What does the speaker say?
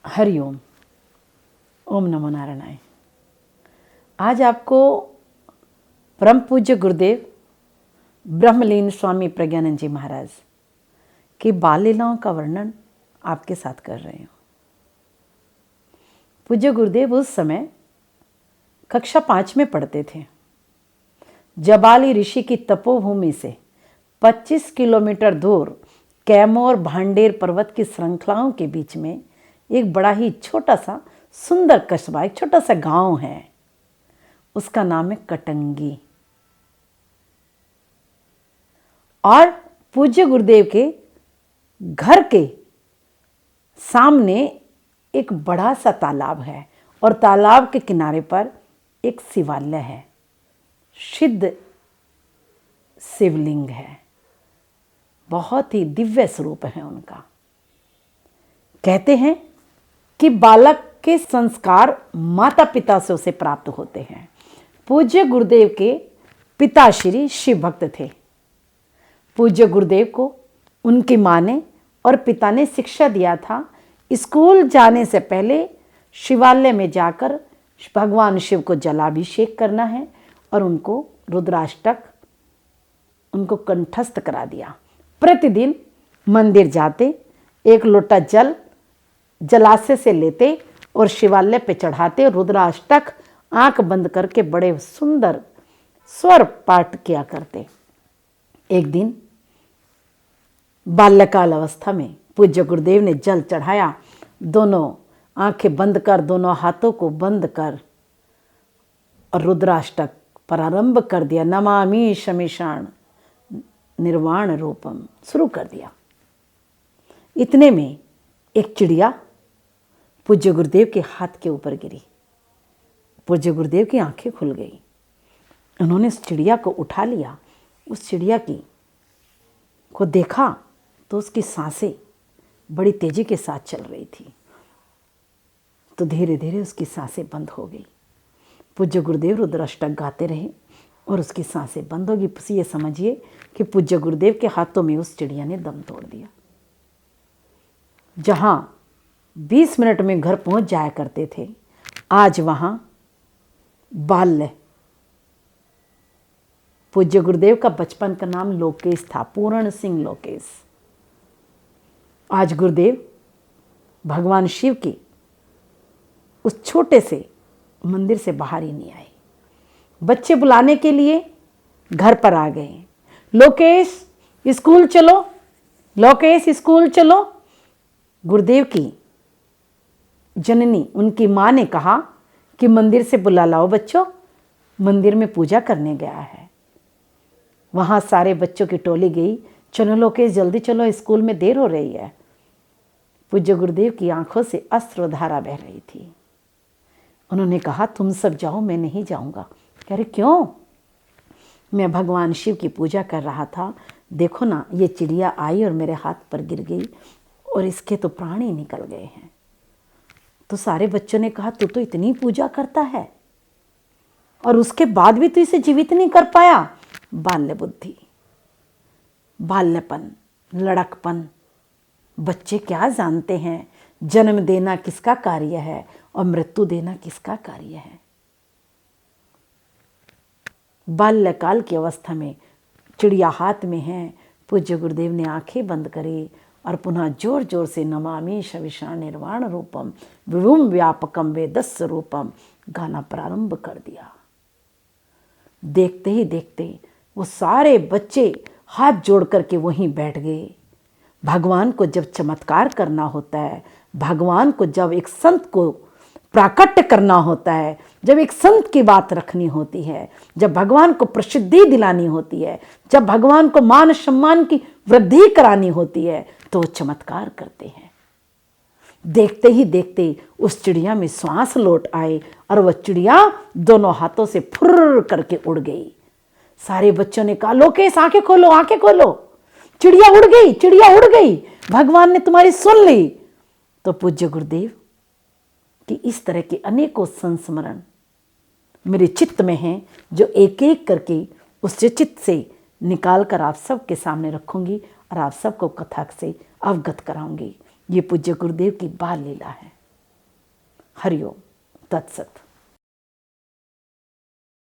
हरिओम। ओम नमो नारायणाय। आज आपको परम पूज्य गुरुदेव ब्रह्मलीन स्वामी प्रज्ञानंद जी महाराज की बाल लीलाओं का वर्णन आपके साथ कर रही हूँ। पूज्य गुरुदेव उस समय कक्षा 5 में पढ़ते थे। जबाली ऋषि की तपोभूमि से 25 किलोमीटर दूर कैमोर भांडेर पर्वत की श्रृंखलाओं के बीच में एक बड़ा ही छोटा सा सुंदर कस्बा, एक छोटा सा गांव है। उसका नाम है कटंगी। और पूज्य गुरुदेव के घर के सामने एक बड़ा सा तालाब है और तालाब के किनारे पर एक शिवालय है। सिद्ध शिवलिंग है, बहुत ही दिव्य स्वरूप है उनका। कहते हैं कि बालक के संस्कार माता पिता से उसे प्राप्त होते हैं। पूज्य गुरुदेव के पिताश्री शिव भक्त थे। पूज्य गुरुदेव को उनकी माँ ने और पिता ने शिक्षा दिया था, स्कूल जाने से पहले शिवालय में जाकर भगवान शिव को जलाभिषेक करना है और उनको रुद्राष्टक उनको कंठस्थ करा दिया। प्रतिदिन मंदिर जाते, एक लोटा जल जलाशय से लेते और शिवालय पे चढ़ाते, रुद्राष्टक आंख बंद करके बड़े सुंदर स्वर पाठ किया करते। एक दिन बाल्यकाल अवस्था में पूज्य गुरुदेव ने जल चढ़ाया, दोनों आंखें बंद कर, दोनों हाथों को बंद कर और रुद्राष्टक प्रारंभ कर दिया। नमामि शमीशान निर्वाण रूपम शुरू कर दिया। इतने में एक चिड़िया पूज्य गुरुदेव के हाथ के ऊपर गिरी। पूज्य गुरुदेव की आंखें खुल गई। उन्होंने उस चिड़िया को उठा लिया। उस चिड़िया को देखा तो उसकी सांसें बड़ी तेजी के साथ चल रही थी। तो धीरे धीरे उसकी सांसें बंद हो गई। पूज्य गुरुदेव रुद्राष्टक गाते रहे और उसकी सांसें बंद होगी। ये समझिए कि पूज्य गुरुदेव के हाथों में उस चिड़िया ने दम तोड़ दिया। जहां 20 मिनट में घर पहुंच जाया करते थे, आज वहां बाल्य। पूज्य गुरुदेव का बचपन का नाम लोकेश था, पूर्ण सिंह लोकेश। आज गुरुदेव भगवान शिव की उस छोटे से मंदिर से बाहर ही नहीं आए। बच्चे बुलाने के लिए घर पर आ गए। लोकेश स्कूल चलो, लोकेश स्कूल चलो। गुरुदेव की जननी उनकी माँ ने कहा कि मंदिर से बुला लाओ बच्चों, मंदिर में पूजा करने गया है। वहाँ सारे बच्चों की टोली गई। चलो लोकेश जल्दी चलो, स्कूल में देर हो रही है। पूज्य गुरुदेव की आंखों से अश्रुधारा बह रही थी। उन्होंने कहा तुम सब जाओ, मैं नहीं जाऊँगा। कह रहे क्यों? मैं भगवान शिव की पूजा कर रहा था, देखो ना ये चिड़िया आई और मेरे हाथ पर गिर गई और इसके तो प्राण ही निकल गए हैं। तो सारे बच्चों ने कहा तू तो इतनी पूजा करता है और उसके बाद भी तू इसे जीवित नहीं कर पाया। बाल्य बुद्धि, बाल्यपन, लड़कपन। बच्चे क्या जानते हैं जन्म देना किसका कार्य है और मृत्यु देना किसका कार्य है। बाल्यकाल की अवस्था में चिड़िया हाथ में है। पूज्य गुरुदेव ने आंखें बंद करी और पुनः जोर जोर से नमामि शमीशान निर्वाण रूपम विभुम व्यापकम वेदस्य रूपम गाना प्रारंभ कर दिया। देखते ही देखते वो सारे बच्चे हाथ जोड़ करके वहीं बैठ गए। भगवान को जब चमत्कार करना होता है, भगवान को जब एक संत को प्राकट्य करना होता है, जब एक संत की बात रखनी होती है, जब भगवान को प्रसिद्धि दिलानी होती है, जब भगवान को मान सम्मान की वृद्धि करानी होती है, तो वो चमत्कार करते हैं। देखते ही देखते उस चिड़िया में श्वास लौट आए और वह चिड़िया दोनों हाथों से फुर्र करके उड़ गई। सारे बच्चों ने कहा लोकेश आंखें खोलो, आंखें खोलो, चिड़िया उड़ गई, चिड़िया उड़ गई, भगवान ने तुम्हारी सुन ली। तो पूज्य गुरुदेव कि इस तरह के अनेकों संस्मरण मेरे चित्त में हैं, जो एक एक करके उस चित्त से निकाल कर आप सबके सामने रखूंगी और आप सबको कथा से अवगत कराऊंगी। ये पूज्य गुरुदेव की बाल लीला है। हरिओम तत्सत।